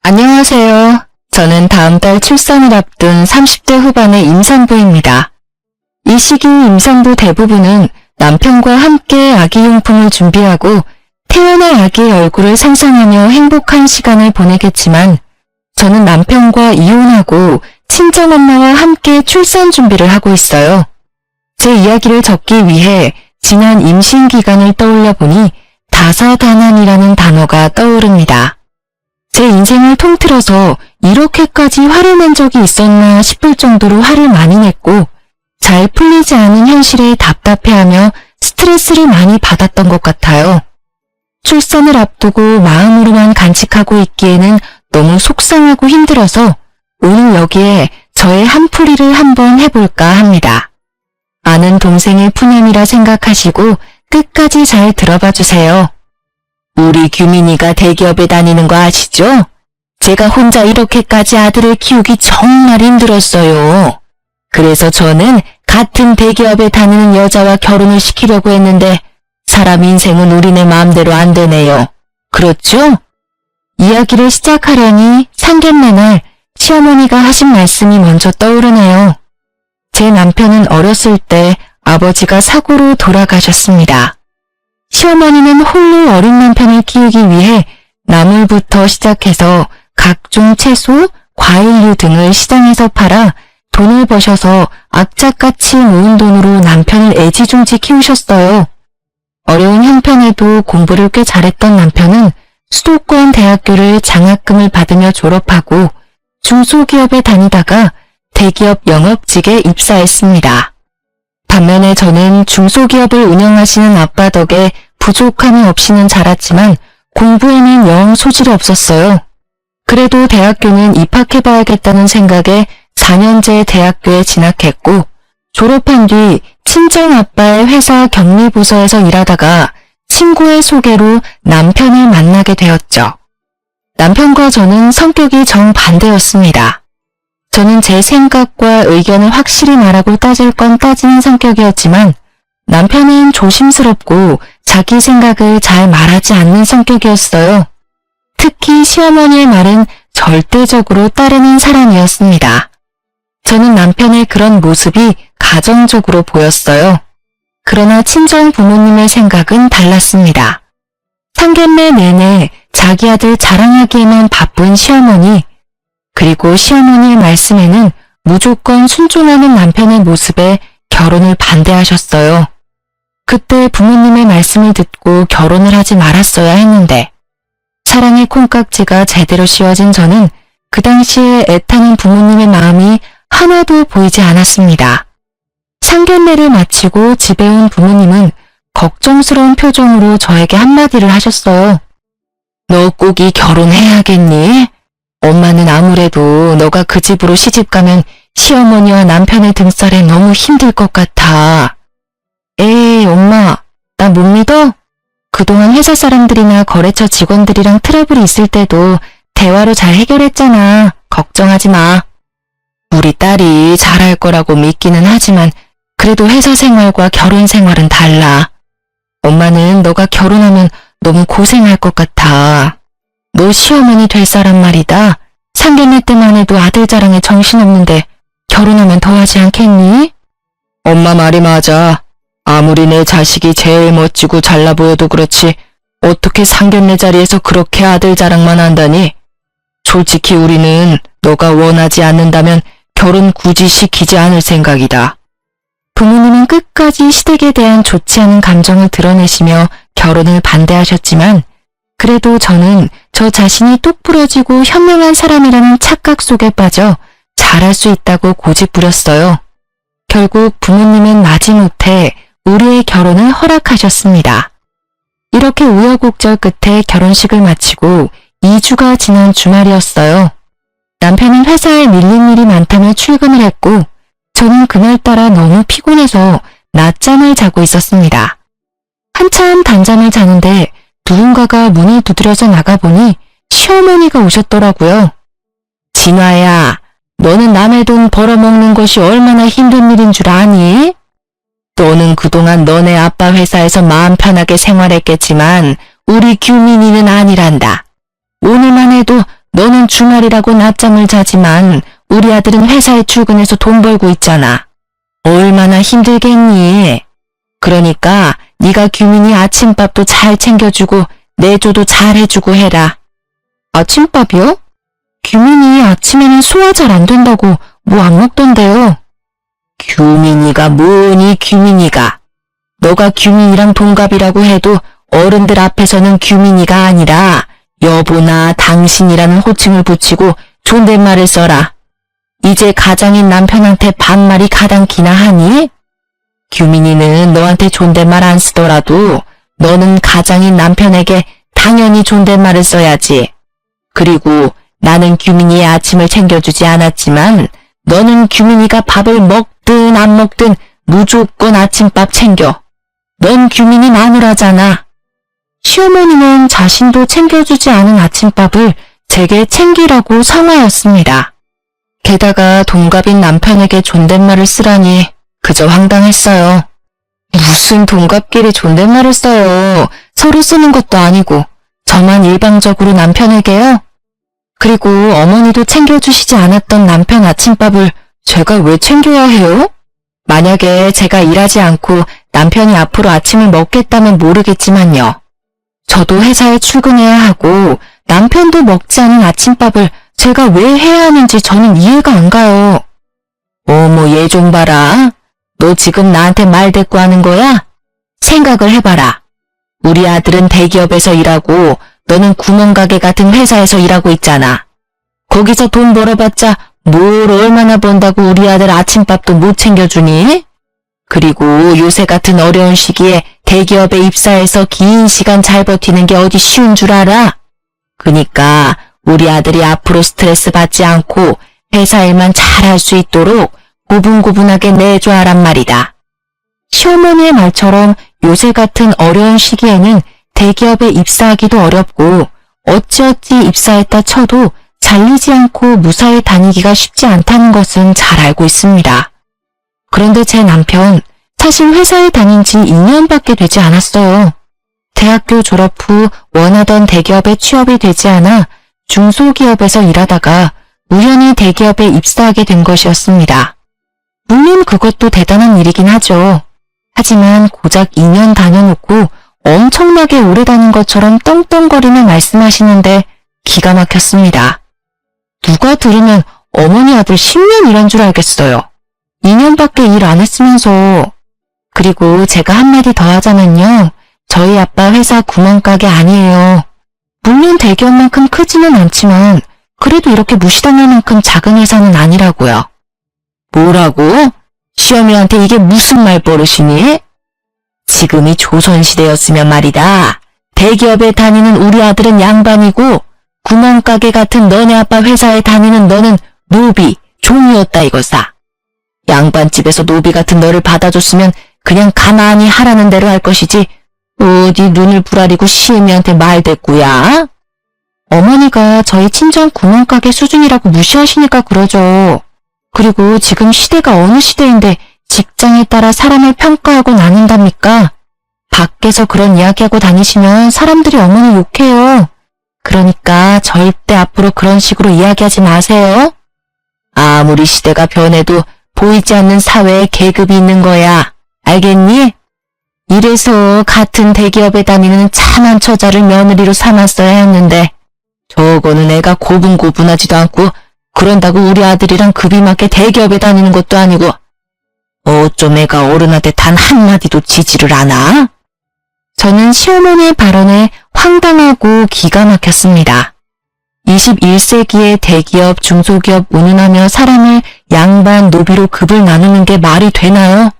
안녕하세요. 저는 다음 달 출산을 앞둔 30대 후반의 임산부입니다. 이 시기 임산부 대부분은 남편과 함께 아기용품을 준비하고 태어날 아기의 얼굴을 상상하며 행복한 시간을 보내겠지만 저는 남편과 이혼하고 친정엄마와 함께 출산 준비를 하고 있어요. 제 이야기를 적기 위해 지난 임신 기간을 떠올려 보니 다사다난이라는 단어가 떠오릅니다. 제 인생을 통틀어서 이렇게까지 화를 낸 적이 있었나 싶을 정도로 화를 많이 냈고 잘 풀리지 않은 현실에 답답해하며 스트레스를 많이 받았던 것 같아요. 출산을 앞두고 마음으로만 간직하고 있기에는 너무 속상하고 힘들어서 오늘 여기에 저의 한풀이를 한번 해볼까 합니다. 아는 동생의 푸념이라 생각하시고 끝까지 잘 들어봐 주세요. 우리 규민이가 대기업에 다니는 거 아시죠? 제가 혼자 이렇게까지 아들을 키우기 정말 힘들었어요. 그래서 저는 같은 대기업에 다니는 여자와 결혼을 시키려고 했는데 사람 인생은 우리네 마음대로 안 되네요. 그렇죠? 이야기를 시작하려니 상견례 날 시어머니가 하신 말씀이 먼저 떠오르네요. 제 남편은 어렸을 때 아버지가 사고로 돌아가셨습니다. 시어머니는 홀로 어린 남편을 키우기 위해 나물부터 시작해서 각종 채소, 과일류 등을 시장에서 팔아 돈을 버셔서 악착같이 모은 돈으로 남편을 애지중지 키우셨어요. 어려운 형편에도 공부를 꽤 잘했던 남편은 수도권 대학교를 장학금을 받으며 졸업하고 중소기업에 다니다가 대기업 영업직에 입사했습니다. 반면에 저는 중소기업을 운영하시는 아빠 덕에 부족함이 없이는 자랐지만 공부에는 영 소질이 없었어요. 그래도 대학교는 입학해봐야겠다는 생각에 4년제 대학교에 진학했고 졸업한 뒤 친정아빠의 회사 격리부서에서 일하다가 친구의 소개로 남편을 만나게 되었죠. 남편과 저는 성격이 정반대였습니다. 저는 제 생각과 의견을 확실히 말하고 따질 건 따지는 성격이었지만 남편은 조심스럽고 자기 생각을 잘 말하지 않는 성격이었어요. 특히 시어머니의 말은 절대적으로 따르는 사람이었습니다. 저는 남편의 그런 모습이 가정적으로 보였어요. 그러나 친정 부모님의 생각은 달랐습니다. 상견례 내내 자기 아들 자랑하기에만 바쁜 시어머니, 그리고 시어머니의 말씀에는 무조건 순종하는 남편의 모습에 결혼을 반대하셨어요. 그때 부모님의 말씀을 듣고 결혼을 하지 말았어야 했는데 사랑의 콩깍지가 제대로 씌워진 저는 그 당시에 애타는 부모님의 마음이 하나도 보이지 않았습니다. 상견례를 마치고 집에 온 부모님은 걱정스러운 표정으로 저에게 한마디를 하셨어요. 너 꼭 이 결혼해야겠니? 엄마는 아무래도 너가 그 집으로 시집가면 시어머니와 남편의 등살에 너무 힘들 것 같아. 에이, 엄마, 나 못 믿어? 그동안 회사 사람들이나 거래처 직원들이랑 트러블이 있을 때도 대화로 잘 해결했잖아. 걱정하지 마. 우리 딸이 잘할 거라고 믿기는 하지만 그래도 회사 생활과 결혼 생활은 달라. 엄마는 너가 결혼하면 너무 고생할 것 같아. 너 시어머니 될 사람 말이다. 상견례 때만 해도 아들 자랑에 정신없는데 결혼하면 더 하지 않겠니? 엄마 말이 맞아. 아무리 내 자식이 제일 멋지고 잘나 보여도 그렇지 어떻게 상견례 자리에서 그렇게 아들 자랑만 한다니? 솔직히 우리는 너가 원하지 않는다면 결혼 굳이 시키지 않을 생각이다. 부모님은 끝까지 시댁에 대한 좋지 않은 감정을 드러내시며 결혼을 반대하셨지만 그래도 저는 저 자신이 똑부러지고 현명한 사람이라는 착각 속에 빠져 잘할 수 있다고 고집부렸어요. 결국 부모님은 마지못해 우리의 결혼을 허락하셨습니다. 이렇게 우여곡절 끝에 결혼식을 마치고 2주가 지난 주말이었어요. 남편은 회사에 밀린 일이 많다며 출근을 했고 저는 그날따라 너무 피곤해서 낮잠을 자고 있었습니다. 한참 단잠을 자는데 누군가가 문을 두드려서 나가보니 시어머니가 오셨더라고요. 진화야, 너는 남의 돈 벌어먹는 것이 얼마나 힘든 일인 줄 아니? 너는 그동안 너네 아빠 회사에서 마음 편하게 생활했겠지만 우리 규민이는 아니란다. 오늘만 해도 넌 너는 주말이라고 낮잠을 자지만 우리 아들은 회사에 출근해서 돈 벌고 있잖아. 얼마나 힘들겠니? 그러니까 네가 규민이 아침밥도 잘 챙겨주고 내조도 잘 해주고 해라. 아침밥이요? 규민이 아침에는 소화 잘 안 된다고 뭐 안 먹던데요. 규민이가 뭐니 규민이가. 너가 규민이랑 동갑이라고 해도 어른들 앞에서는 규민이가 아니라 여보나 당신이라는 호칭을 붙이고 존댓말을 써라. 이제 가장인 남편한테 반말이 가당키나 하니? 규민이는 너한테 존댓말 안 쓰더라도 너는 가장인 남편에게 당연히 존댓말을 써야지. 그리고 나는 규민이의 아침을 챙겨주지 않았지만 너는 규민이가 밥을 먹든 안 먹든 무조건 아침밥 챙겨. 넌 규민이 마누라잖아. 시어머니는 자신도 챙겨주지 않은 아침밥을 제게 챙기라고 성화였습니다. 게다가 동갑인 남편에게 존댓말을 쓰라니 그저 황당했어요. 무슨 동갑끼리 존댓말을 써요. 서로 쓰는 것도 아니고 저만 일방적으로 남편에게요? 그리고 어머니도 챙겨주시지 않았던 남편 아침밥을 제가 왜 챙겨야 해요? 만약에 제가 일하지 않고 남편이 앞으로 아침을 먹겠다면 모르겠지만요. 저도 회사에 출근해야 하고 남편도 먹지 않은 아침밥을 제가 왜 해야 하는지 저는 이해가 안 가요. 어머 얘 좀 봐라. 너 지금 나한테 말대꾸 하는 거야? 생각을 해봐라. 우리 아들은 대기업에서 일하고 너는 구멍가게 같은 회사에서 일하고 있잖아. 거기서 돈 벌어봤자 뭘 얼마나 번다고 우리 아들 아침밥도 못 챙겨주니? 그리고 요새 같은 어려운 시기에 대기업에 입사해서 긴 시간 잘 버티는 게 어디 쉬운 줄 알아? 그니까 우리 아들이 앞으로 스트레스 받지 않고 회사 일만 잘 할 수 있도록 고분고분하게 내줘야란 말이다. 시어머니의 말처럼 요새 같은 어려운 시기에는 대기업에 입사하기도 어렵고 어찌어찌 입사했다 쳐도 잘리지 않고 무사히 다니기가 쉽지 않다는 것은 잘 알고 있습니다. 그런데 제 남편 사실 회사에 다닌 지 2년밖에 되지 않았어요. 대학교 졸업 후 원하던 대기업에 취업이 되지 않아 중소기업에서 일하다가 우연히 대기업에 입사하게 된 것이었습니다. 물론 그것도 대단한 일이긴 하죠. 하지만 고작 2년 다녀놓고 엄청나게 오래 다닌 것처럼 떵떵거리며 말씀하시는데 기가 막혔습니다. 누가 들으면 어머니 아들 10년 일한 줄 알겠어요. 2년밖에 일 안 했으면서. 그리고 제가 한마디 더 하자면요. 저희 아빠 회사 구멍가게 아니에요. 물론 대기업만큼 크지는 않지만 그래도 이렇게 무시당할 만큼 작은 회사는 아니라고요. 뭐라고? 시어미한테 이게 무슨 말버릇이니? 지금이 조선시대였으면 말이다. 대기업에 다니는 우리 아들은 양반이고 구멍가게 같은 너네 아빠 회사에 다니는 너는 노비, 종이었다 이거사. 양반집에서 노비 같은 너를 받아줬으면 그냥 가만히 하라는 대로 할 것이지 어디 눈을 부라리고 시애미한테 말대꾸야? 어머니가 저희 친정 구멍가게 수준이라고 무시하시니까 그러죠. 그리고 지금 시대가 어느 시대인데 직장에 따라 사람을 평가하고 나눈답니까? 밖에서 그런 이야기하고 다니시면 사람들이 어머니 욕해요. 그러니까 절대 앞으로 그런 식으로 이야기하지 마세요. 아무리 시대가 변해도 보이지 않는 사회에 계급이 있는 거야. 알겠니? 이래서 같은 대기업에 다니는 참한 처자를 며느리로 삼았어야 했는데 저거는 애가 고분고분하지도 않고 그런다고 우리 아들이랑 급이 맞게 대기업에 다니는 것도 아니고 어쩜 애가 어른한테 단 한마디도 지지를 않아? 저는 시어머니의 발언에 황당하고 기가 막혔습니다. 21세기의 대기업, 중소기업 운운하며 사람을 양반, 노비로 급을 나누는 게 말이 되나요?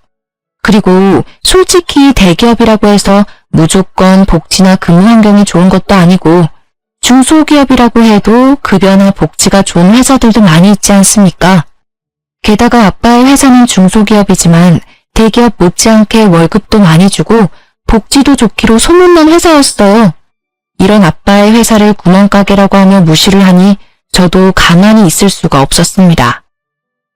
그리고 솔직히 대기업이라고 해서 무조건 복지나 근무 환경이 좋은 것도 아니고 중소기업이라고 해도 급여나 복지가 좋은 회사들도 많이 있지 않습니까? 게다가 아빠의 회사는 중소기업이지만 대기업 못지않게 월급도 많이 주고 복지도 좋기로 소문난 회사였어요. 이런 아빠의 회사를 구멍가게라고 하며 무시를 하니 저도 가만히 있을 수가 없었습니다.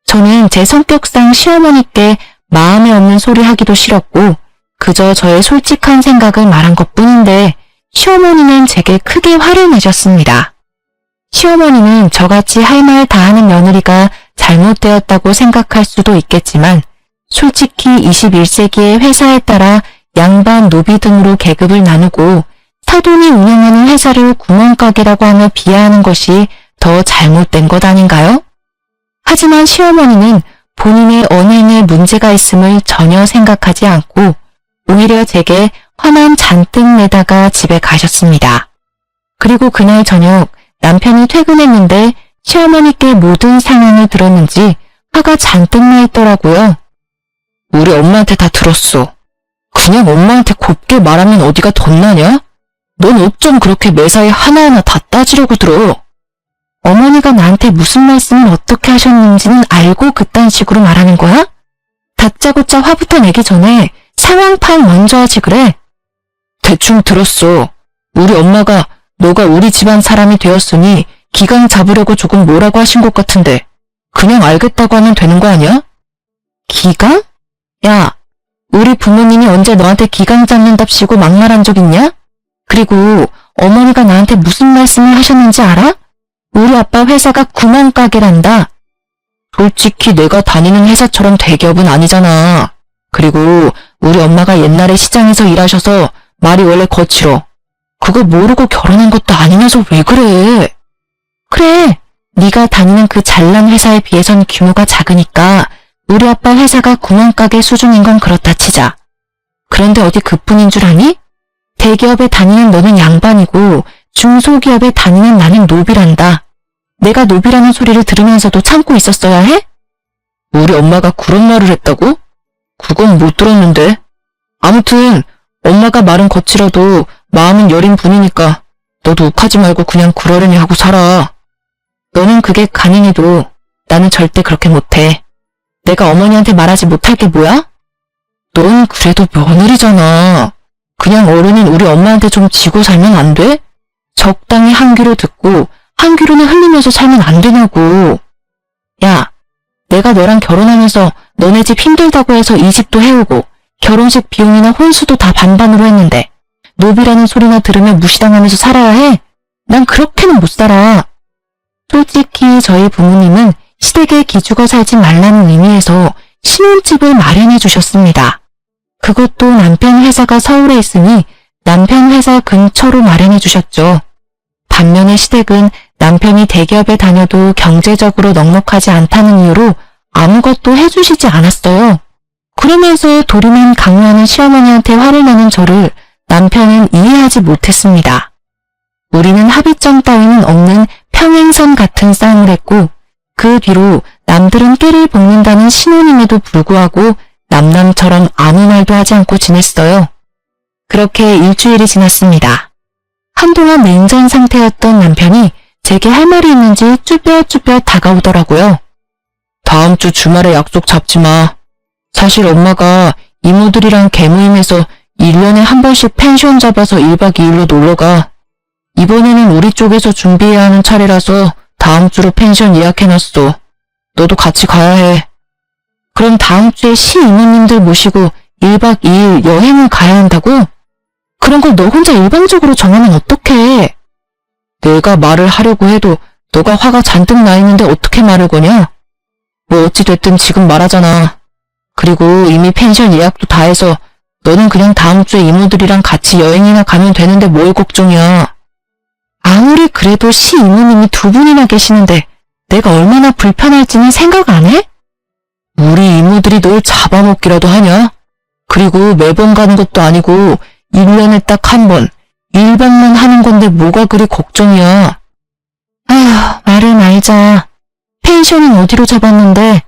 저는 제 성격상 시어머니께 마음에 없는 소리 하기도 싫었고 그저 저의 솔직한 생각을 말한 것뿐인데 시어머니는 제게 크게 화를 내셨습니다. 시어머니는 저같이 할 말 다 하는 며느리가 잘못되었다고 생각할 수도 있겠지만 솔직히 21세기의 회사에 따라 양반 노비 등으로 계급을 나누고 사돈이 운영하는 회사를 구멍가게라고 하며 비하하는 것이 더 잘못된 것 아닌가요? 하지만 시어머니는 본인의 언행에 문제가 있음을 전혀 생각하지 않고 오히려 제게 화만 잔뜩 내다가 집에 가셨습니다. 그리고 그날 저녁 남편이 퇴근했는데 시어머니께 모든 상황을 들었는지 화가 잔뜩 나 있더라고요. 우리 엄마한테 다 들었어. 그냥 엄마한테 곱게 말하면 어디가 덧나냐? 넌 어쩜 그렇게 매사에 하나하나 다 따지려고 들어? 어머니가 나한테 무슨 말씀을 어떻게 하셨는지는 알고 그딴 식으로 말하는 거야? 다짜고짜 화부터 내기 전에 상황 파악 먼저 하지 그래? 대충 들었어. 우리 엄마가 너가 우리 집안 사람이 되었으니 기강 잡으려고 조금 뭐라고 하신 것 같은데 그냥 알겠다고 하면 되는 거 아니야? 기강? 야, 우리 부모님이 언제 너한테 기강 잡는답시고 막말한 적 있냐? 그리고 어머니가 나한테 무슨 말씀을 하셨는지 알아? 우리 아빠 회사가 구멍가게란다. 솔직히 내가 다니는 회사처럼 대기업은 아니잖아. 그리고 우리 엄마가 옛날에 시장에서 일하셔서 말이 원래 거칠어. 그거 모르고 결혼한 것도 아니면서 왜 그래? 그래, 네가 다니는 그 잘난 회사에 비해선 규모가 작으니까 우리 아빠 회사가 구멍가게 수준인 건 그렇다 치자. 그런데 어디 그뿐인 줄 아니? 대기업에 다니는 너는 양반이고 중소기업에 다니는 나는 노비란다. 내가 노비라는 소리를 들으면서도 참고 있었어야 해? 우리 엄마가 그런 말을 했다고? 그건 못 들었는데. 아무튼 엄마가 말은 거칠어도 마음은 여린 분이니까 너도 욱하지 말고 그냥 그러려니 하고 살아. 너는 그게 가능해도 나는 절대 그렇게 못해. 내가 어머니한테 말하지 못할 게 뭐야? 넌 그래도 며느리잖아. 그냥 어른인 우리 엄마한테 좀 지고 살면 안 돼? 적당히 한 귀로 듣고 한 귀로는 흘리면서 살면 안 되냐고. 야, 내가 너랑 결혼하면서 너네 집 힘들다고 해서 이 집도 해오고 결혼식 비용이나 혼수도 다 반반으로 했는데 노비라는 소리나 들으면 무시당하면서 살아야 해? 난 그렇게는 못 살아. 솔직히 저희 부모님은 시댁에 기죽어 살지 말라는 의미에서 신혼집을 마련해 주셨습니다. 그것도 남편 회사가 서울에 있으니 남편 회사 근처로 마련해 주셨죠. 반면에 시댁은 남편이 대기업에 다녀도 경제적으로 넉넉하지 않다는 이유로 아무것도 해주시지 않았어요. 그러면서 도리만 강요하는 시어머니한테 화를 내는 저를 남편은 이해하지 못했습니다. 우리는 합의점 따위는 없는 평행선 같은 싸움을 했고 그 뒤로 남들은 깨를 볶는다는 신혼임에도 불구하고 남남처럼 아무 말도 하지 않고 지냈어요. 그렇게 일주일이 지났습니다. 한동안 냉전 상태였던 남편이 제게 할 말이 있는지 쭈뼛쭈뼛 다가오더라고요. 다음 주 주말에 약속 잡지 마. 사실 엄마가 이모들이랑 개모임에서 1년에 한 번씩 펜션 잡아서 1박 2일로 놀러가. 이번에는 우리 쪽에서 준비해야 하는 차례라서 다음 주로 펜션 예약해놨어. 너도 같이 가야 해. 그럼 다음 주에 시이모님들 모시고 1박 2일 여행을 가야 한다고? 그런 걸 너 혼자 일방적으로 정하면 어떡해? 내가 말을 하려고 해도 너가 화가 잔뜩 나 있는데 어떻게 말을 거냐? 뭐 어찌됐든 지금 말하잖아. 그리고 이미 펜션 예약도 다 해서 너는 그냥 다음 주에 이모들이랑 같이 여행이나 가면 되는데 뭘 걱정이야. 아무리 그래도 시이모님이 두 분이나 계시는데 내가 얼마나 불편할지는 생각 안 해? 우리 이모들이 널 잡아먹기라도 하냐? 그리고 매번 가는 것도 아니고 1년에 딱 한 번, 1박만 하는 건데 뭐가 그리 걱정이야. 아휴, 말을 말자. 펜션은 어디로 잡았는데?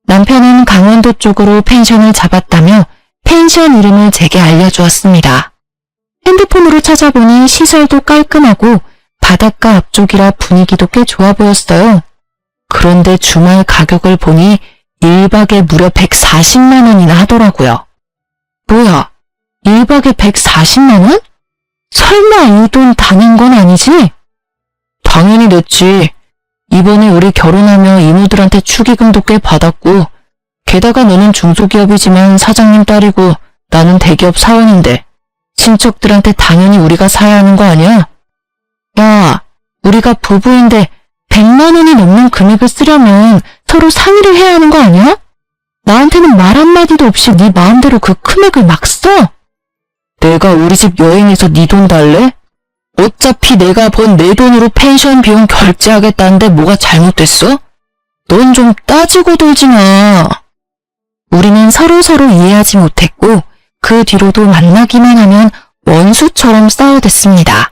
남편은 강원도 쪽으로 펜션을 잡았다며 펜션 이름을 제게 알려주었습니다. 핸드폰으로 찾아보니 시설도 깔끔하고 바닷가 앞쪽이라 분위기도 꽤 좋아 보였어요. 그런데 주말 가격을 보니 1박에 무려 140만 원이나 하더라고요. 뭐야, 1박에 140만 원? 설마 이 돈 다 낸 건 아니지? 당연히 냈지. 이번에 우리 결혼하며 이모들한테 축의금도 꽤 받았고 게다가 너는 중소기업이지만 사장님 딸이고 나는 대기업 사원인데 친척들한테 당연히 우리가 사야 하는 거 아니야? 야, 우리가 부부인데 100만 원이 넘는 금액을 쓰려면 서로 상의를 해야 하는 거 아니야? 나한테는 말 한마디도 없이 네 마음대로 그 금액을 막 써? 내가 우리 집 여행해서 네 돈 달래? 어차피 내가 번 내 돈으로 펜션 비용 결제하겠다는데 뭐가 잘못됐어? 넌 좀 따지고 돌지 마. 우리는 서로서로 이해하지 못했고 그 뒤로도 만나기만 하면 원수처럼 싸워댔습니다.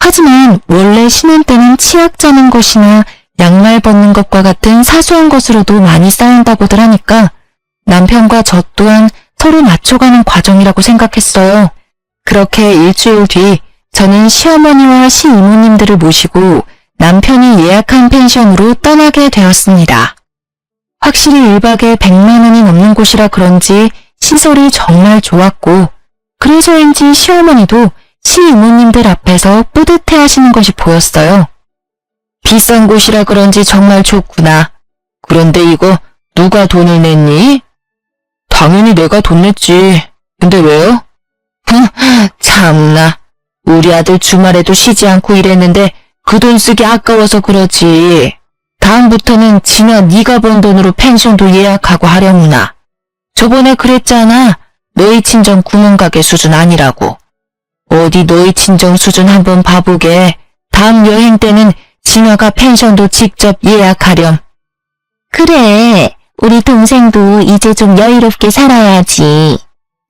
하지만 원래 신혼 때는 치약 짜는 것이나 양말 벗는 것과 같은 사소한 것으로도 많이 싸운다고들 하니까 남편과 저 또한 서로 맞춰가는 과정이라고 생각했어요. 그렇게 일주일 뒤 저는 시어머니와 시이모님들을 모시고 남편이 예약한 펜션으로 떠나게 되었습니다. 확실히 1박에 100만 원이 넘는 곳이라 그런지 시설이 정말 좋았고 그래서인지 시어머니도 시이모님들 앞에서 뿌듯해 하시는 것이 보였어요. 비싼 곳이라 그런지 정말 좋구나. 그런데 이거 누가 돈을 냈니? 당연히 내가 돈 냈지. 근데 왜요? 참나. 우리 아들 주말에도 쉬지 않고 일했는데 그 돈 쓰기 아까워서 그러지. 다음부터는 진아 네가 번 돈으로 펜션도 예약하고 하려무나. 저번에 그랬잖아. 너희 친정 구멍가게 수준 아니라고. 어디 너희 친정 수준 한번 봐보게. 다음 여행 때는 진아가 펜션도 직접 예약하렴. 그래. 우리 동생도 이제 좀 여유롭게 살아야지.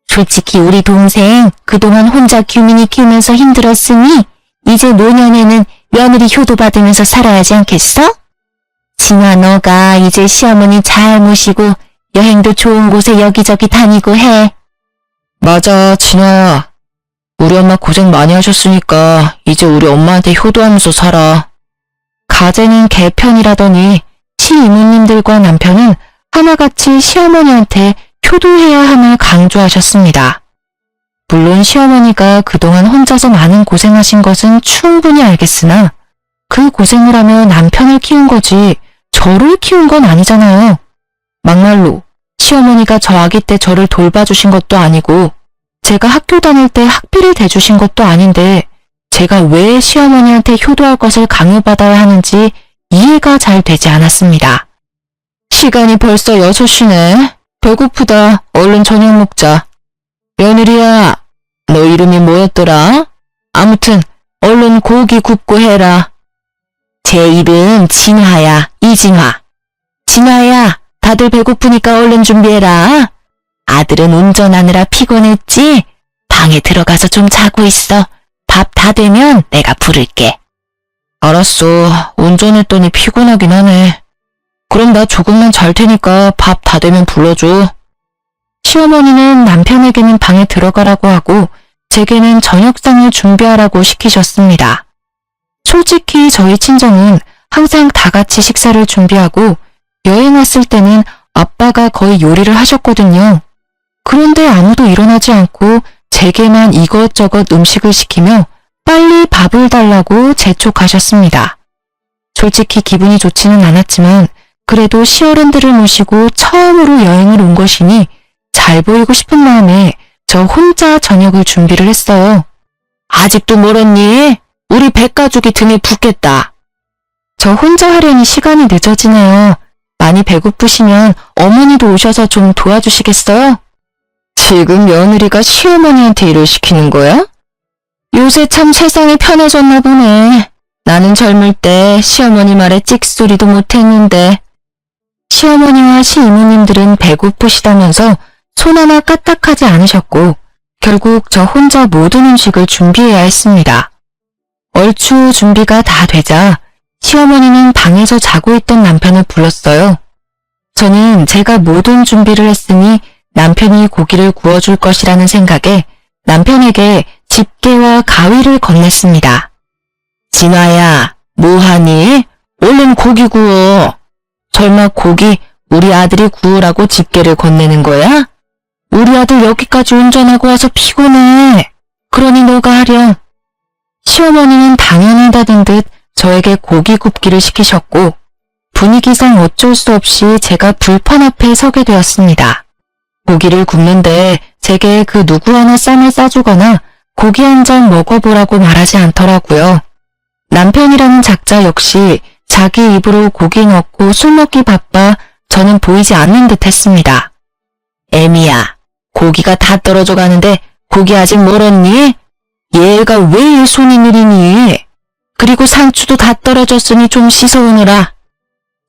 솔직히 우리 동생 그동안 혼자 규민이 키우면서 힘들었으니 이제 노년에는 며느리 효도 받으면서 살아야지 않겠어? 진아 너가 이제 시어머니 잘 모시고 여행도 좋은 곳에 여기저기 다니고 해. 맞아 진아야. 우리 엄마 고생 많이 하셨으니까 이제 우리 엄마한테 효도하면서 살아. 가재는 개편이라더니 시이모님들과 남편은 하나같이 시어머니한테 효도해야 함을 강조하셨습니다. 물론 시어머니가 그동안 혼자서 많은 고생하신 것은 충분히 알겠으나 그 고생을 하며 남편을 키운 거지 저를 키운 건 아니잖아요. 막말로 시어머니가 저 아기 때 저를 돌봐주신 것도 아니고 제가 학교 다닐 때 학비를 대주신 것도 아닌데 제가 왜 시어머니한테 효도할 것을 강요받아야 하는지 이해가 잘 되지 않았습니다. 시간이 벌써 6시네. 배고프다. 얼른 저녁 먹자. 며느리야, 너 이름이 뭐였더라? 아무튼 얼른 고기 굽고 해라. 제 이름 진화야, 이진화. 진화야, 다들 배고프니까 얼른 준비해라. 아들은 운전하느라 피곤했지? 방에 들어가서 좀 자고 있어. 밥 다 되면 내가 부를게. 알았어. 운전했더니 피곤하긴 하네. 그럼 나 조금만 잘 테니까 밥 다 되면 불러줘. 시어머니는 남편에게는 방에 들어가라고 하고 제게는 저녁상을 준비하라고 시키셨습니다. 솔직히 저희 친정은 항상 다 같이 식사를 준비하고 여행 왔을 때는 아빠가 거의 요리를 하셨거든요. 그런데 아무도 일어나지 않고 제게만 이것저것 음식을 시키며 빨리 밥을 달라고 재촉하셨습니다. 솔직히 기분이 좋지는 않았지만 그래도 시어른들을 모시고 처음으로 여행을 온 것이니 잘 보이고 싶은 마음에 저 혼자 저녁을 준비를 했어요. 아직도 멀었니? 우리 백가죽이 등에 붙겠다. 저 혼자 하려니 시간이 늦어지네요. 많이 배고프시면 어머니도 오셔서 좀 도와주시겠어요? 지금 며느리가 시어머니한테 일을 시키는 거야? 요새 참 세상이 편해졌나 보네. 나는 젊을 때 시어머니 말에 찍소리도 못했는데. 시어머니와 시이모님들은 배고프시다면서 손 하나 까딱하지 않으셨고 결국 저 혼자 모든 음식을 준비해야 했습니다. 얼추 준비가 다 되자 시어머니는 방에서 자고 있던 남편을 불렀어요. 저는 제가 모든 준비를 했으니 남편이 고기를 구워줄 것이라는 생각에 남편에게 집게와 가위를 건넸습니다. 진아야, 뭐하니? 얼른 고기 구워. 설마 고기 우리 아들이 구우라고 집게를 건네는 거야? 우리 아들 여기까지 운전하고 와서 피곤해. 그러니 너가 하렴. 시어머니는 당연하다는 듯 저에게 고기 굽기를 시키셨고 분위기상 어쩔 수 없이 제가 불판 앞에 서게 되었습니다. 고기를 굽는데 제게 그 누구 하나 쌈을 싸주거나 고기 한 점 먹어보라고 말하지 않더라고요. 남편이라는 작자 역시 자기 입으로 고기 넣고 술 먹기 바빠 저는 보이지 않는 듯 했습니다. 애미야, 고기가 다 떨어져 가는데 고기 아직 멀었니? 얘가 왜 손이 느리니? 그리고 상추도 다 떨어졌으니 좀 씻어오느라.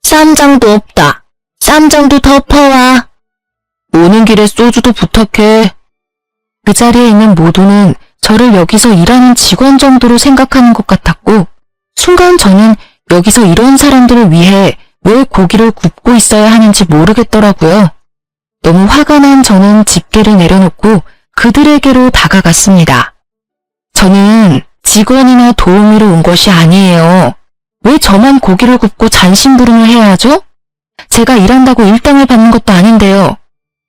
쌈장도 없다. 쌈장도 덮어와. 오는 길에 소주도 부탁해. 그 자리에 있는 모두는 저를 여기서 일하는 직원 정도로 생각하는 것 같았고 순간 저는 여기서 이런 사람들을 위해 왜 고기를 굽고 있어야 하는지 모르겠더라고요. 너무 화가 난 저는 집게를 내려놓고 그들에게로 다가갔습니다. 저는 직원이나 도우미로 온 것이 아니에요. 왜 저만 고기를 굽고 잔심부름을 해야 하죠? 제가 일한다고 일당을 받는 것도 아닌데요.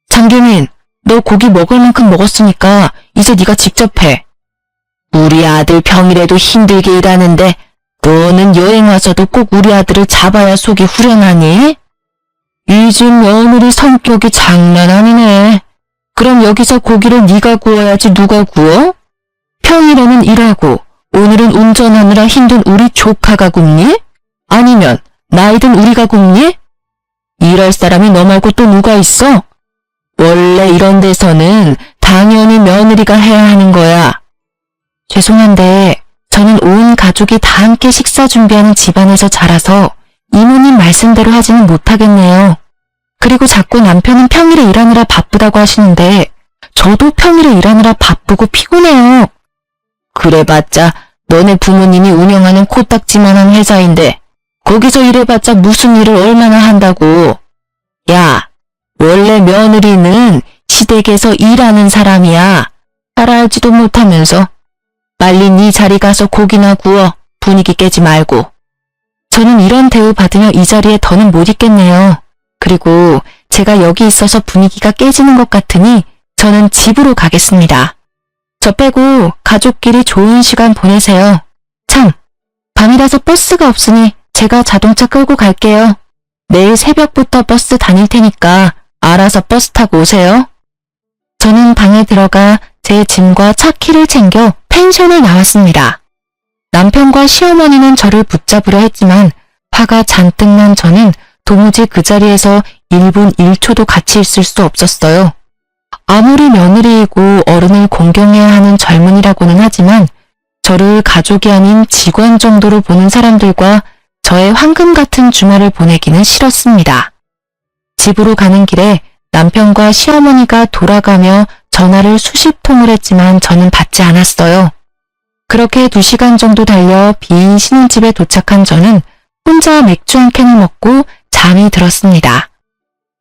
장규민, 너 고기 먹을 만큼 먹었으니까 이제 네가 직접 해. 우리 아들 평일에도 힘들게 일하는데 너는 여행 와서도 꼭 우리 아들을 잡아야 속이 후련하니? 이 집 며느리 성격이 장난 아니네. 그럼 여기서 고기를 네가 구워야지 누가 구워? 평일에는 일하고 오늘은 운전하느라 힘든 우리 조카가 굽니? 아니면 나이든 우리가 굽니? 일할 사람이 너 말고 또 누가 있어? 원래 이런 데서는 당연히 며느리가 해야 하는 거야. 죄송한데 저는 온 가족이 다 함께 식사 준비하는 집안에서 자라서 이모님 말씀대로 하지는 못하겠네요. 그리고 자꾸 남편은 평일에 일하느라 바쁘다고 하시는데 저도 평일에 일하느라 바쁘고 피곤해요. 그래봤자 너네 부모님이 운영하는 코딱지만한 회사인데 거기서 일해봤자 무슨 일을 얼마나 한다고. 야, 원래 며느리는 시댁에서 일하는 사람이야. 잘 알지도 못하면서. 빨리 네 자리 가서 고기나 구워. 분위기 깨지 말고. 저는 이런 대우 받으며 이 자리에 더는 못 있겠네요. 그리고 제가 여기 있어서 분위기가 깨지는 것 같으니 저는 집으로 가겠습니다. 저 빼고 가족끼리 좋은 시간 보내세요. 참, 밤이라서 버스가 없으니 제가 자동차 끌고 갈게요. 내일 새벽부터 버스 다닐 테니까 알아서 버스 타고 오세요. 저는 방에 들어가 제 짐과 차 키를 챙겨 펜션을 나왔습니다. 남편과 시어머니는 저를 붙잡으려 했지만 화가 잔뜩 난 저는 도무지 그 자리에서 1분 1초도 같이 있을 수 없었어요. 아무리 며느리이고 어른을 공경해야 하는 젊은이라고는 하지만 저를 가족이 아닌 직원 정도로 보는 사람들과 저의 황금 같은 주말을 보내기는 싫었습니다. 집으로 가는 길에 남편과 시어머니가 돌아가며 전화를 수십 통을 했지만 저는 받지 않았어요. 그렇게 2시간 정도 달려 빈 신혼집에 도착한 저는 혼자 맥주 한 캔을 먹고 잠이 들었습니다.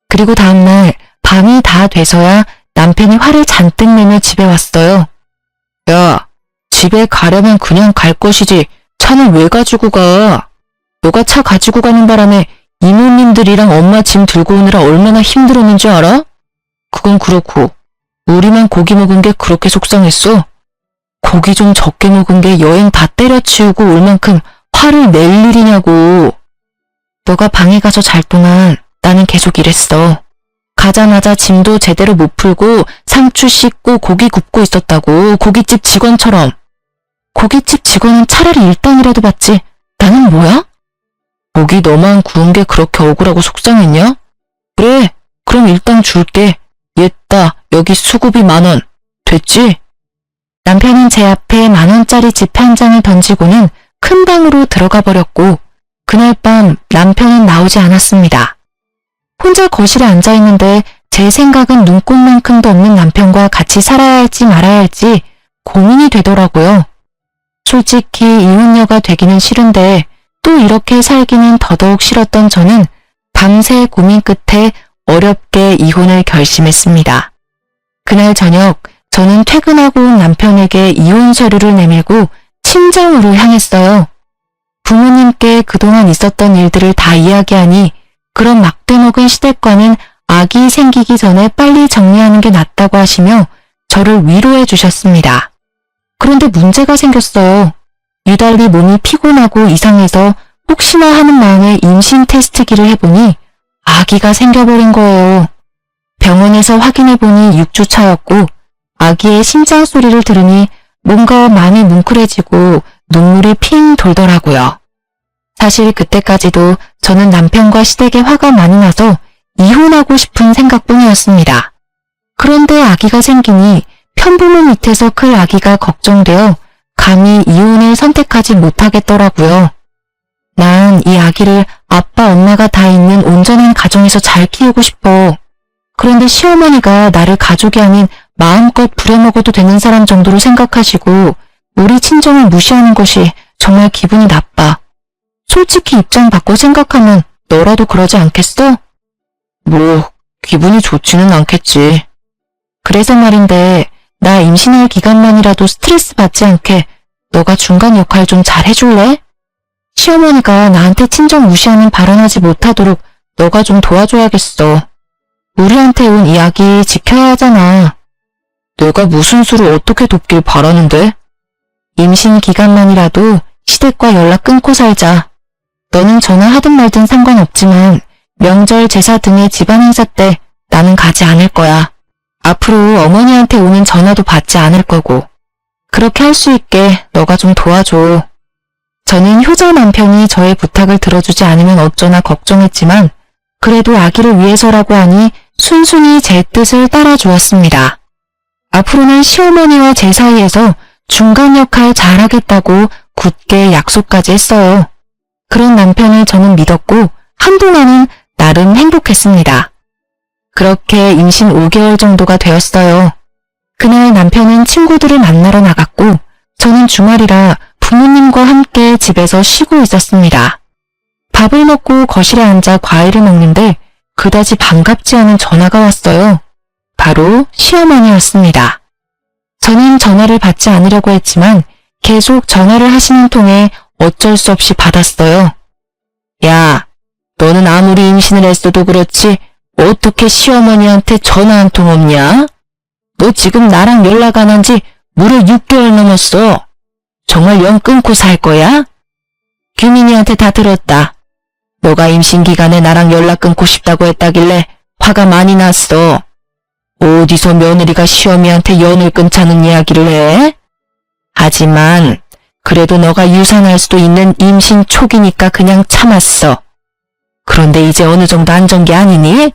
그리고 다음날 밤이 다 돼서야 남편이 화를 잔뜩 내며 집에 왔어요. 야, 집에 가려면 그냥 갈 것이지 차는 왜 가지고 가? 너가 차 가지고 가는 바람에 이모님들이랑 엄마 짐 들고 오느라 얼마나 힘들었는지 알아? 그건 그렇고 우리만 고기 먹은 게 그렇게 속상했어? 고기 좀 적게 먹은 게 여행 다 때려치우고 올 만큼 화를 낼 일이냐고. 너가 방에 가서 잘 동안 나는 계속 일했어. 가자마자 짐도 제대로 못 풀고 상추 씻고 고기 굽고 있었다고. 고깃집 직원처럼. 고깃집 직원은 차라리 일당이라도 받지. 나는 뭐야? 고기 너만 구운 게 그렇게 억울하고 속상했냐? 그래, 그럼 일당 줄게. 얘따, 여기 수고비 10,000원. 됐지? 남편은 제 앞에 10,000원짜리 집 한 장을 던지고는 큰 방으로 들어가 버렸고 그날 밤 남편은 나오지 않았습니다. 혼자 거실에 앉아있는데 제 생각은 눈꼽만큼도 없는 남편과 같이 살아야 할지 말아야 할지 고민이 되더라고요. 솔직히 이혼녀가 되기는 싫은데 또 이렇게 살기는 더더욱 싫었던 저는 밤새 고민 끝에 어렵게 이혼을 결심했습니다. 그날 저녁 저는 퇴근하고 온 남편에게 이혼 서류를 내밀고 친정으로 향했어요. 부모님께 그동안 있었던 일들을 다 이야기하니 그런 막대먹은 시댁과는 아기 생기기 전에 빨리 정리하는 게 낫다고 하시며 저를 위로해 주셨습니다. 그런데 문제가 생겼어요. 유달리 몸이 피곤하고 이상해서 혹시나 하는 마음에 임신 테스트기를 해보니 아기가 생겨버린 거예요. 병원에서 확인해보니 6주 차였고 아기의 심장 소리를 들으니 뭔가 마음이 뭉클해지고 눈물이 핑 돌더라고요. 사실 그때까지도 저는 남편과 시댁에 화가 많이 나서 이혼하고 싶은 생각뿐이었습니다. 그런데 아기가 생기니 편부모 밑에서 클 아기가 걱정되어 감히 이혼을 선택하지 못하겠더라고요. 난 이 아기를 아빠 엄마가 다 있는 온전한 가정에서 잘 키우고 싶어. 그런데 시어머니가 나를 가족이 아닌 마음껏 부려먹어도 되는 사람 정도로 생각하시고 우리 친정을 무시하는 것이 정말 기분이 나빠. 솔직히 입장 바꿔 생각하면 너라도 그러지 않겠어? 뭐 기분이 좋지는 않겠지. 그래서 말인데 나 임신할 기간만이라도 스트레스 받지 않게 너가 중간 역할 좀 잘 해줄래? 시어머니가 나한테 친정 무시하는 발언하지 못하도록 너가 좀 도와줘야겠어. 우리한테 온 이야기 지켜야 하잖아. 내가 무슨 수를 어떻게 돕길 바라는데? 임신 기간만이라도 시댁과 연락 끊고 살자. 너는 전화하든 말든 상관없지만 명절 제사 등의 집안 행사 때 나는 가지 않을 거야. 앞으로 어머니한테 오는 전화도 받지 않을 거고. 그렇게 할 수 있게 너가 좀 도와줘. 저는 효자 남편이 저의 부탁을 들어주지 않으면 어쩌나 걱정했지만 그래도 아기를 위해서라고 하니 순순히 제 뜻을 따라 주었습니다. 앞으로는 시어머니와 제 사이에서 중간 역할 잘하겠다고 굳게 약속까지 했어요. 그런 남편을 저는 믿었고 한동안은 나름 행복했습니다. 그렇게 임신 5개월 정도가 되었어요. 그날 남편은 친구들을 만나러 나갔고 저는 주말이라 부모님과 함께 집에서 쉬고 있었습니다. 밥을 먹고 거실에 앉아 과일을 먹는데 그다지 반갑지 않은 전화가 왔어요. 바로 시어머니였습니다. 저는 전화를 받지 않으려고 했지만 계속 전화를 하시는 통에 어쩔 수 없이 받았어요. 야, 너는 아무리 임신을 했어도 그렇지 어떻게 시어머니한테 전화 한 통 없냐? 너 지금 나랑 연락 안 한 지 무려 6개월 넘었어. 정말 연 끊고 살 거야? 규민이한테 다 들었다. 너가 임신 기간에 나랑 연락 끊고 싶다고 했다길래 화가 많이 났어. 어디서 며느리가 시어미한테 연을 끊자는 이야기를 해? 하지만 그래도 너가 유산할 수도 있는 임신 초기니까 그냥 참았어. 그런데 이제 어느 정도 안전 게 아니니?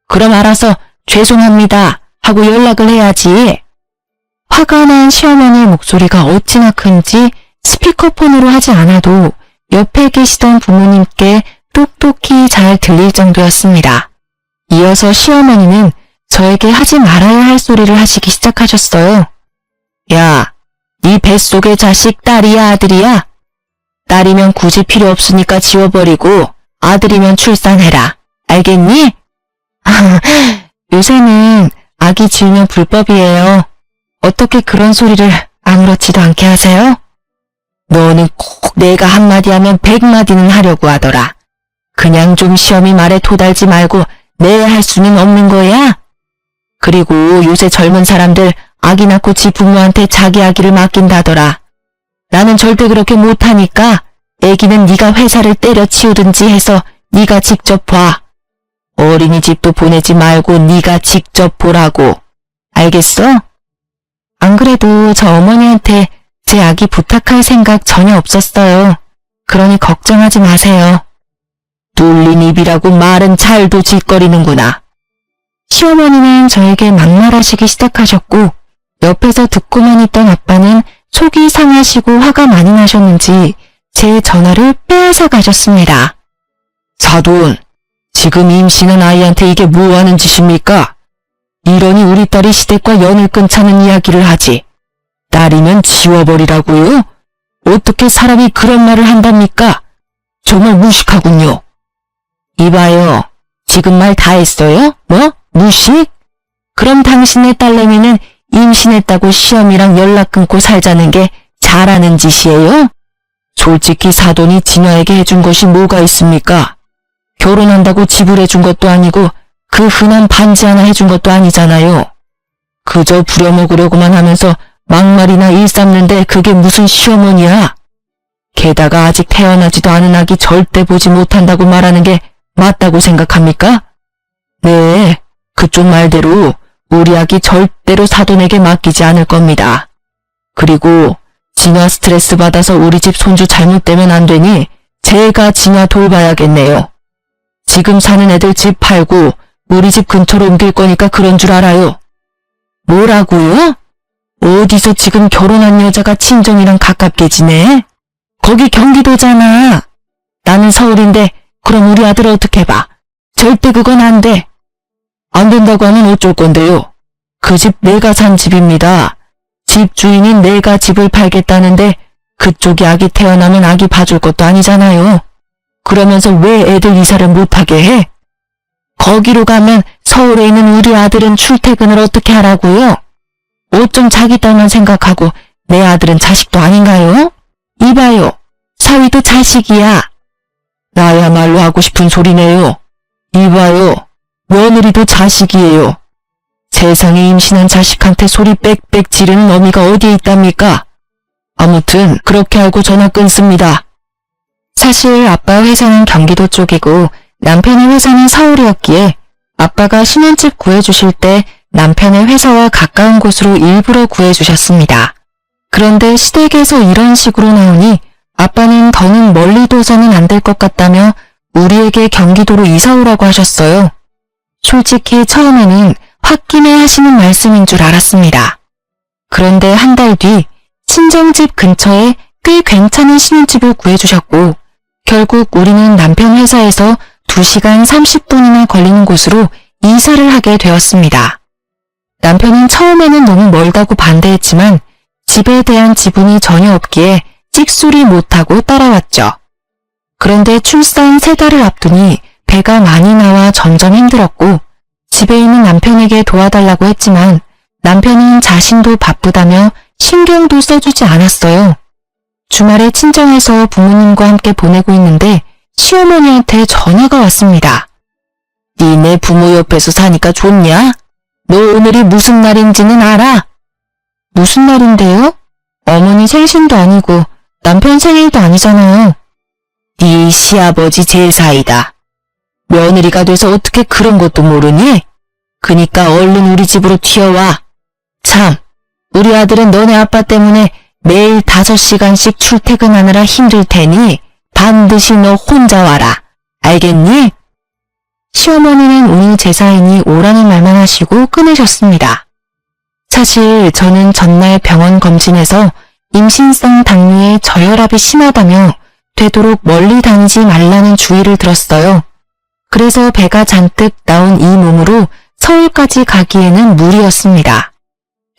그럼 알아서 죄송합니다 하고 연락을 해야지. 화가 난 시어머니의 목소리가 어찌나 큰지 스피커폰으로 하지 않아도 옆에 계시던 부모님께 똑똑히 잘 들릴 정도였습니다. 이어서 시어머니는 저에게 하지 말아야 할 소리를 하시기 시작하셨어요. 야, 네 뱃속의 자식 딸이야 아들이야? 딸이면 굳이 필요 없으니까 지워버리고 아들이면 출산해라. 알겠니? 요새는 아기 지우면 불법이에요. 어떻게 그런 소리를 아무렇지도 않게 하세요? 너는 꼭 내가 한마디 하면 100마디는 하려고 하더라. 그냥 좀 시어미 말에 토달지 말고 내 할 수는 없는 거야? 그리고 요새 젊은 사람들 아기 낳고 지 부모한테 자기 아기를 맡긴다더라. 나는 절대 그렇게 못하니까 애기는 네가 회사를 때려치우든지 해서 네가 직접 봐. 어린이집도 보내지 말고 네가 직접 보라고. 알겠어? 안 그래도 저 어머니한테 제 아기 부탁할 생각 전혀 없었어요. 그러니 걱정하지 마세요. 뚫린 입이라고 말은 잘도 짓거리는구나. 시어머니는 저에게 막말하시기 시작하셨고 옆에서 듣고만 있던 아빠는 속이 상하시고 화가 많이 나셨는지 제 전화를 빼앗아 가셨습니다. 사돈, 지금 임신한 아이한테 이게 뭐하는 짓입니까? 이러니 우리 딸이 시댁과 연을 끊자는 이야기를 하지. 딸이면 지워버리라고요? 어떻게 사람이 그런 말을 한답니까? 정말 무식하군요. 이봐요. 지금 말 다 했어요? 뭐? 무식? 그럼 당신의 딸내미는 임신했다고 시어미랑 연락 끊고 살자는 게 잘하는 짓이에요? 솔직히 사돈이 진화에게 해준 것이 뭐가 있습니까? 결혼한다고 지불해준 것도 아니고 그 흔한 반지 하나 해준 것도 아니잖아요. 그저 부려먹으려고만 하면서 막말이나 일삼는데 그게 무슨 시어머니야. 게다가 아직 태어나지도 않은 아기 절대 보지 못한다고 말하는 게 맞다고 생각합니까? 네, 그쪽 말대로 우리 아기 절대로 사돈에게 맡기지 않을 겁니다. 그리고 진아 스트레스 받아서 우리 집 손주 잘못되면 안 되니 제가 진아 돌봐야겠네요. 지금 사는 애들 집 팔고 우리 집 근처로 옮길 거니까 그런 줄 알아요. 뭐라고요? 어디서 지금 결혼한 여자가 친정이랑 가깝게 지내? 거기 경기도잖아. 나는 서울인데 그럼 우리 아들 어떻게 봐? 절대 그건 안 돼. 안 된다고 하면 어쩔 건데요. 그 집 내가 산 집입니다. 집 주인인 내가 집을 팔겠다는데 그쪽이 아기 태어나면 아기 봐줄 것도 아니잖아요. 그러면서 왜 애들 이사를 못하게 해? 거기로 가면 서울에 있는 우리 아들은 출퇴근을 어떻게 하라고요? 옷 좀 자기 딸만 생각하고 내 아들은 자식도 아닌가요? 이봐요. 사위도 자식이야. 나야말로 하고 싶은 소리네요. 이봐요. 며느리도 자식이에요. 세상에 임신한 자식한테 소리 빽빽 지르는 어미가 어디에 있답니까? 아무튼 그렇게 알고 전화 끊습니다. 사실 아빠 회사는 경기도 쪽이고 남편의 회사는 서울이었기에 아빠가 신혼집 구해주실 때 남편의 회사와 가까운 곳으로 일부러 구해주셨습니다. 그런데 시댁에서 이런 식으로 나오니 아빠는 더는 멀리 둬서는 안 될 것 같다며 우리에게 경기도로 이사 오라고 하셨어요. 솔직히 처음에는 홧김에 하시는 말씀인 줄 알았습니다. 그런데 한 달 뒤 친정집 근처에 꽤 괜찮은 신혼집을 구해주셨고 결국 우리는 남편 회사에서 2시간 30분이나 걸리는 곳으로 이사를 하게 되었습니다. 남편은 처음에는 너무 멀다고 반대했지만 집에 대한 지분이 전혀 없기에 찍소리 못하고 따라왔죠. 그런데 출산 3달을 앞두니 배가 많이 나와 점점 힘들었고 집에 있는 남편에게 도와달라고 했지만 남편은 자신도 바쁘다며 신경도 써주지 않았어요. 주말에 친정에서 부모님과 함께 보내고 있는데 시어머니한테 전화가 왔습니다. 니네 부모 옆에서 사니까 좋냐? 너 오늘이 무슨 날인지는 알아? 무슨 날인데요? 어머니 생신도 아니고 남편 생일도 아니잖아요. 네 시아버지 제사이다. 며느리가 돼서 어떻게 그런 것도 모르니? 그니까 얼른 우리 집으로 튀어와. 참, 우리 아들은 너네 아빠 때문에 매일 5시간씩 출퇴근하느라 힘들 테니 반드시 너 혼자 와라. 알겠니? 시어머니는 오늘 제사이니 오라는 말만 하시고 끊으셨습니다. 사실 저는 전날 병원 검진에서 임신성 당뇨에 저혈압이 심하다며 되도록 멀리 다니지 말라는 주의를 들었어요. 그래서 배가 잔뜩 나온 이 몸으로 서울까지 가기에는 무리였습니다.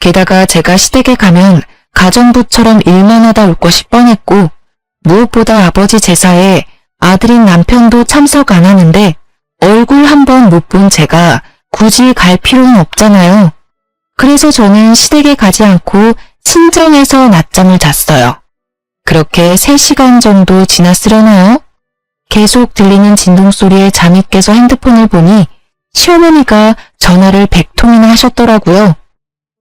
게다가 제가 시댁에 가면 가정부처럼 일만 하다 올 것이 뻔했고 무엇보다 아버지 제사에 아들인 남편도 참석 안 하는데 얼굴 한 번 못 본 제가 굳이 갈 필요는 없잖아요. 그래서 저는 시댁에 가지 않고 친정에서 낮잠을 잤어요. 그렇게 3시간 정도 지났으려나요? 계속 들리는 진동소리에 잠이 깨서 핸드폰을 보니 시어머니가 전화를 100통이나 하셨더라고요.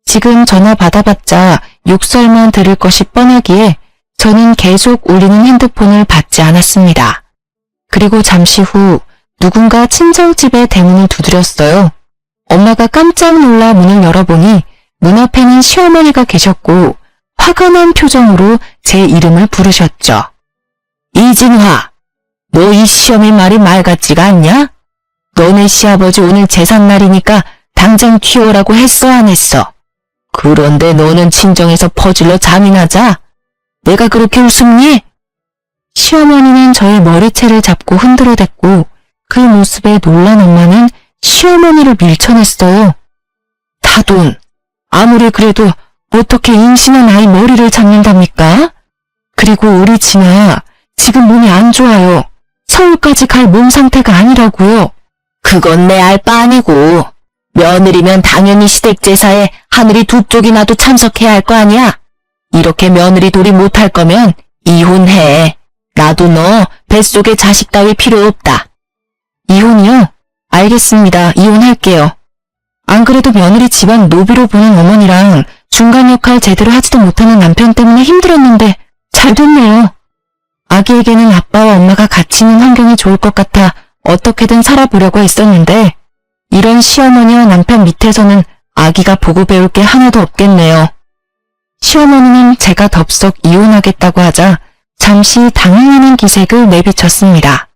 지금 전화 받아봤자 욕설만 들을 것이 뻔하기에 저는 계속 울리는 핸드폰을 받지 않았습니다. 그리고 잠시 후 누군가 친정집의 대문을 두드렸어요. 엄마가 깜짝 놀라 문을 열어보니 문 앞에는 시어머니가 계셨고 화가 난 표정으로 제 이름을 부르셨죠. 이진화, 너 이 시어미 말이 말 같지가 않냐? 너네 시아버지 오늘 제삿날이니까 당장 튀어오라고 했어 안 했어? 그런데 너는 친정에서 퍼질러 잠이나 자? 내가 그렇게 우습니? 시어머니는 저의 머리채를 잡고 흔들어댔고 그 모습에 놀란 엄마는 시어머니를 밀쳐냈어요. 다돈, 아무리 그래도 어떻게 임신한 아이 머리를 잡는답니까? 그리고 우리 진아 지금 몸이 안 좋아요. 서울까지 갈 몸 상태가 아니라고요. 그건 내 알 바 아니고 며느리면 당연히 시댁 제사에 하늘이 2쪽이나도 참석해야 할 거 아니야. 이렇게 며느리 돌이 못할 거면 이혼해. 나도 너 뱃속에 자식 따위 필요 없다. 이혼이요? 알겠습니다. 이혼할게요. 안 그래도 며느리 집안 노비로 보는 어머니랑 중간 역할 제대로 하지도 못하는 남편 때문에 힘들었는데 잘 됐네요. 아기에게는 아빠와 엄마가 같이 있는 환경이 좋을 것 같아 어떻게든 살아보려고 했었는데 이런 시어머니와 남편 밑에서는 아기가 보고 배울 게 하나도 없겠네요. 시어머니는 제가 덥석 이혼하겠다고 하자 잠시 당황하는 기색을 내비쳤습니다.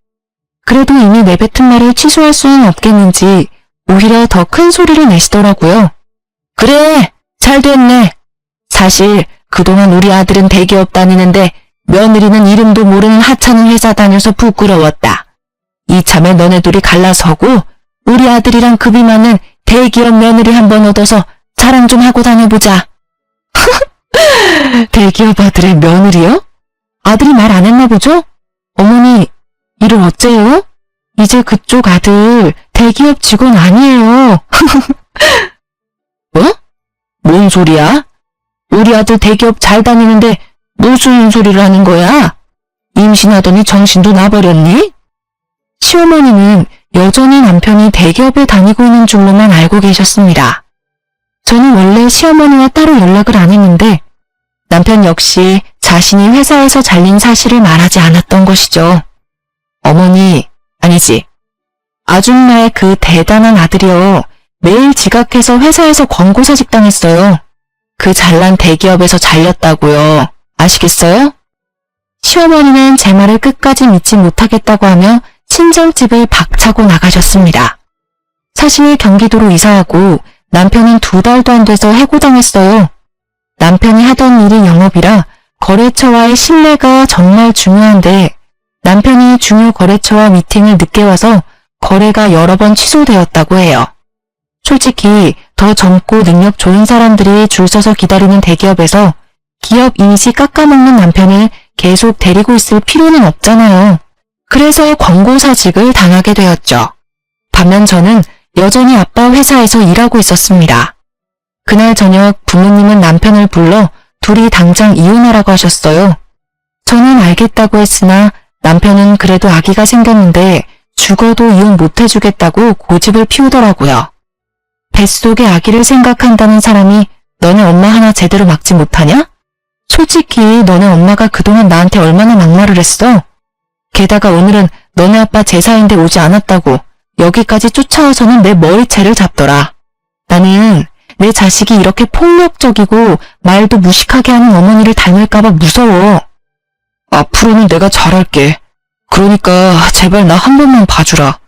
그래도 이미 내뱉은 말을 취소할 수는 없겠는지 오히려 더 큰 소리를 내시더라고요. 그래, 잘 됐네. 사실 그동안 우리 아들은 대기업 다니는데 며느리는 이름도 모르는 하찮은 회사 다녀서 부끄러웠다. 이참에 너네 둘이 갈라서고 우리 아들이랑 급이 맞는 대기업 며느리 한번 얻어서 자랑 좀 하고 다녀보자. 대기업 아들의 며느리요? 아들이 말 안 했나 보죠? 어머니, 이를 어째요? 이제 그쪽 아들 대기업 직원 아니에요. 뭐? 뭔 소리야? 우리 아들 대기업 잘 다니는데 무슨 소리를 하는 거야? 임신하더니 정신도 나버렸니? 시어머니는 여전히 남편이 대기업에 다니고 있는 줄로만 알고 계셨습니다. 저는 원래 시어머니와 따로 연락을 안 했는데 남편 역시 자신이 회사에서 잘린 사실을 말하지 않았던 것이죠. 어머니, 아니지. 아줌마의 그 대단한 아들이요. 매일 지각해서 회사에서 권고사직 당했어요. 그 잘난 대기업에서 잘렸다고요. 아시겠어요? 시어머니는 제 말을 끝까지 믿지 못하겠다고 하며 친정집을 박차고 나가셨습니다. 사실 경기도로 이사하고 남편은 2달도 안 돼서 해고당했어요. 남편이 하던 일이 영업이라 거래처와의 신뢰가 정말 중요한데 남편이 중요 거래처와 미팅을 늦게 와서 거래가 여러 번 취소되었다고 해요. 솔직히 더 젊고 능력 좋은 사람들이 줄 서서 기다리는 대기업에서 기업 이미지 깎아먹는 남편을 계속 데리고 있을 필요는 없잖아요. 그래서 권고사직을 당하게 되었죠. 반면 저는 여전히 아빠 회사에서 일하고 있었습니다. 그날 저녁 부모님은 남편을 불러 둘이 당장 이혼하라고 하셨어요. 저는 알겠다고 했으나 남편은 그래도 아기가 생겼는데 죽어도 이혼 못해주겠다고 고집을 피우더라고요. 뱃속의 아기를 생각한다는 사람이 너네 엄마 하나 제대로 막지 못하냐? 솔직히 너네 엄마가 그동안 나한테 얼마나 막말을 했어? 게다가 오늘은 너네 아빠 제사인데 오지 않았다고 여기까지 쫓아와서는 내 머리채를 잡더라. 나는 내 자식이 이렇게 폭력적이고 말도 무식하게 하는 어머니를 닮을까봐 무서워. 앞으로는 내가 잘할게. 그러니까 제발 나 한 번만 봐주라.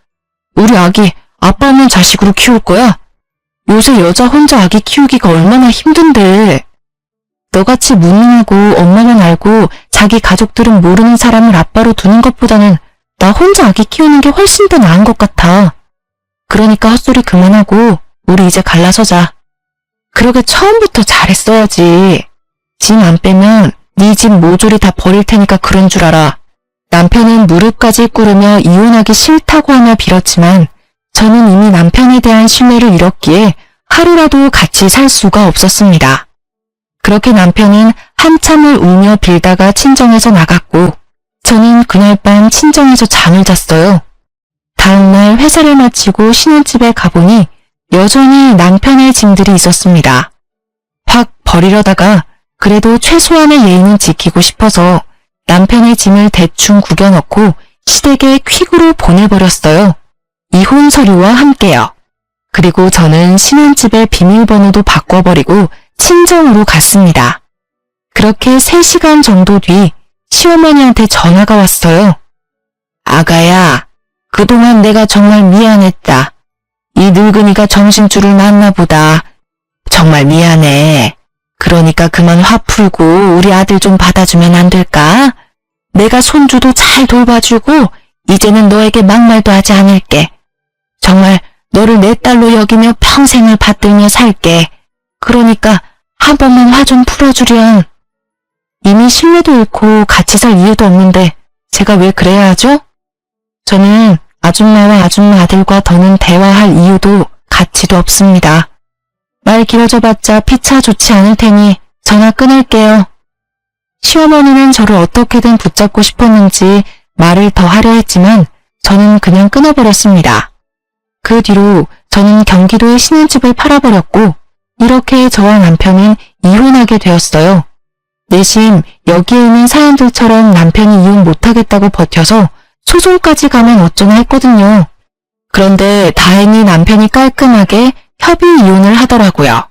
우리 아기 아빠 없는 자식으로 키울 거야? 요새 여자 혼자 아기 키우기가 얼마나 힘든데. 너같이 무능하고 엄마만 알고 자기 가족들은 모르는 사람을 아빠로 두는 것보다는 나 혼자 아기 키우는 게 훨씬 더 나은 것 같아. 그러니까 헛소리 그만하고 우리 이제 갈라서자. 그러게 처음부터 잘했어야지. 짐 안 빼면 네 집 모조리 다 버릴 테니까 그런 줄 알아. 남편은 무릎까지 꿇으며 이혼하기 싫다고 하며 빌었지만 저는 이미 남편에 대한 신뢰를 잃었기에 하루라도 같이 살 수가 없었습니다. 그렇게 남편은 한참을 울며 빌다가 친정에서 나갔고 저는 그날 밤 친정에서 잠을 잤어요. 다음날 회사를 마치고 신혼집에 가보니 여전히 남편의 짐들이 있었습니다. 확 버리려다가 그래도 최소한의 예의는 지키고 싶어서 남편의 짐을 대충 구겨넣고 시댁에 퀵으로 보내버렸어요. 이혼 서류와 함께요. 그리고 저는 신혼집의 비밀번호도 바꿔버리고 친정으로 갔습니다. 그렇게 3시간 정도 뒤 시어머니한테 전화가 왔어요. 아가야, 그동안 내가 정말 미안했다. 이 늙은이가 정신줄을 놨나 보다. 정말 미안해. 그러니까 그만 화 풀고 우리 아들 좀 받아주면 안 될까? 내가 손주도 잘 돌봐주고 이제는 너에게 막말도 하지 않을게. 정말 너를 내 딸로 여기며 평생을 받들며 살게. 그러니까 한 번만 화 좀 풀어주렴. 이미 신뢰도 잃고 같이 살 이유도 없는데 제가 왜 그래야 하죠? 저는 아줌마와 아줌마 아들과 더는 대화할 이유도 가치도 없습니다. 말 길어져봤자 피차 좋지 않을 테니 전화 끊을게요. 시어머니는 저를 어떻게든 붙잡고 싶었는지 말을 더 하려 했지만 저는 그냥 끊어버렸습니다. 그 뒤로 저는 경기도의 신혼집을 팔아버렸고 이렇게 저와 남편은 이혼하게 되었어요. 내심 여기에 있는 사연들처럼 남편이 이혼 못하겠다고 버텨서 소송까지 가면 어쩌나 했거든요. 그런데 다행히 남편이 깔끔하게 협의 이혼을 하더라고요.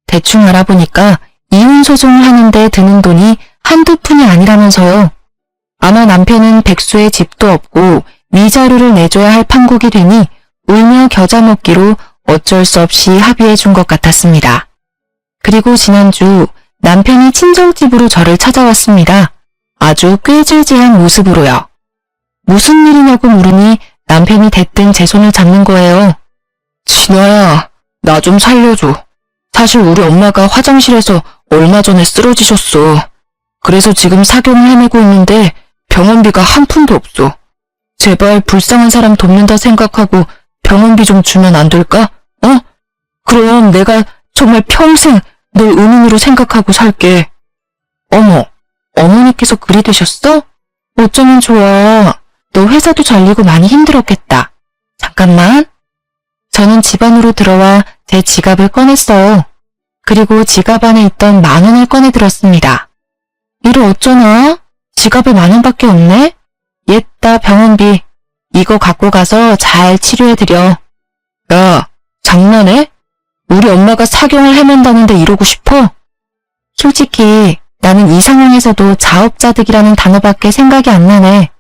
대충 알아보니까 이혼 소송을 하는데 드는 돈이 한두 푼이 아니라면서요. 아마 남편은 백수의 집도 없고 위자료를 내줘야 할 판국이 되니 울며 겨자 먹기로 어쩔 수 없이 합의해 준 것 같았습니다. 그리고 지난주 남편이 친정집으로 저를 찾아왔습니다. 아주 꾀질지한 모습으로요. 무슨 일이냐고 물으니 남편이 대뜸 제 손을 잡는 거예요. 진아야, 나 좀 살려줘. 사실 우리 엄마가 화장실에서 얼마 전에 쓰러지셨어. 그래서 지금 사경을 헤매고 있는데 병원비가 한 푼도 없어. 제발 불쌍한 사람 돕는다 생각하고 병원비 좀 주면 안 될까? 어? 그럼 내가 정말 평생 널 은인으로 생각하고 살게. 어머, 어머니께서 그리 되셨어? 어쩌면 좋아. 너 회사도 잘리고 많이 힘들었겠다. 잠깐만. 저는 집 안으로 들어와 제 지갑을 꺼냈어요. 그리고 지갑 안에 있던 10,000원을 꺼내 들었습니다. 이를 어쩌나? 지갑에 10,000원밖에 없네? 옛다 병원비. 이거 갖고 가서 잘 치료해드려. 야, 장난해? 우리 엄마가 사경을 헤맨다는데 이러고 싶어? 솔직히 나는 이 상황에서도 자업자득이라는 단어밖에 생각이 안 나네.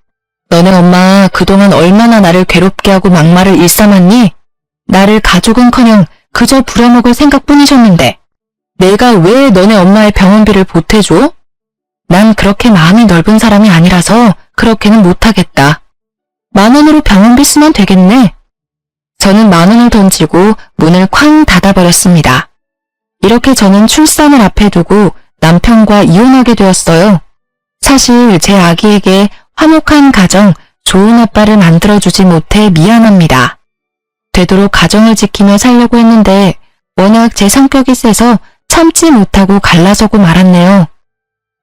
너네 엄마 그동안 얼마나 나를 괴롭게 하고 막말을 일삼았니? 나를 가족은커녕 그저 부려먹을 생각뿐이셨는데 내가 왜 너네 엄마의 병원비를 보태줘? 난 그렇게 마음이 넓은 사람이 아니라서 그렇게는 못하겠다. 10,000원으로 병원비 쓰면 되겠네. 저는 10,000원을 던지고 문을 쾅 닫아버렸습니다. 이렇게 저는 출산을 앞에 두고 남편과 이혼하게 되었어요. 사실 제 아기에게 화목한 가정, 좋은 아빠를 만들어주지 못해 미안합니다. 되도록 가정을 지키며 살려고 했는데 워낙 제 성격이 세서 참지 못하고 갈라서고 말았네요.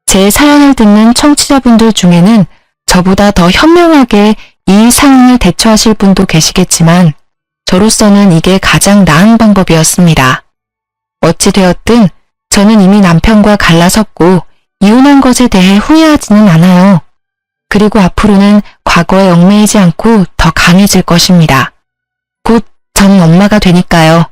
제 사연을 듣는 청취자분들 중에는 저보다 더 현명하게 이 상황을 대처하실 분도 계시겠지만 저로서는 이게 가장 나은 방법이었습니다. 어찌되었든 저는 이미 남편과 갈라섰고 이혼한 것에 대해 후회하지는 않아요. 그리고 앞으로는 과거에 얽매이지 않고 더 강해질 것입니다. 곧 저는 엄마가 되니까요.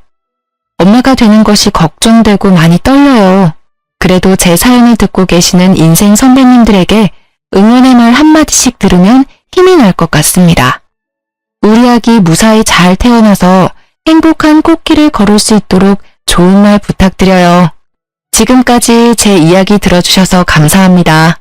엄마가 되는 것이 걱정되고 많이 떨려요. 그래도 제 사연을 듣고 계시는 인생 선배님들에게 응원의 말 한마디씩 들으면 힘이 날 것 같습니다. 우리 아기 무사히 잘 태어나서 행복한 꽃길을 걸을 수 있도록 좋은 말 부탁드려요. 지금까지 제 이야기 들어주셔서 감사합니다.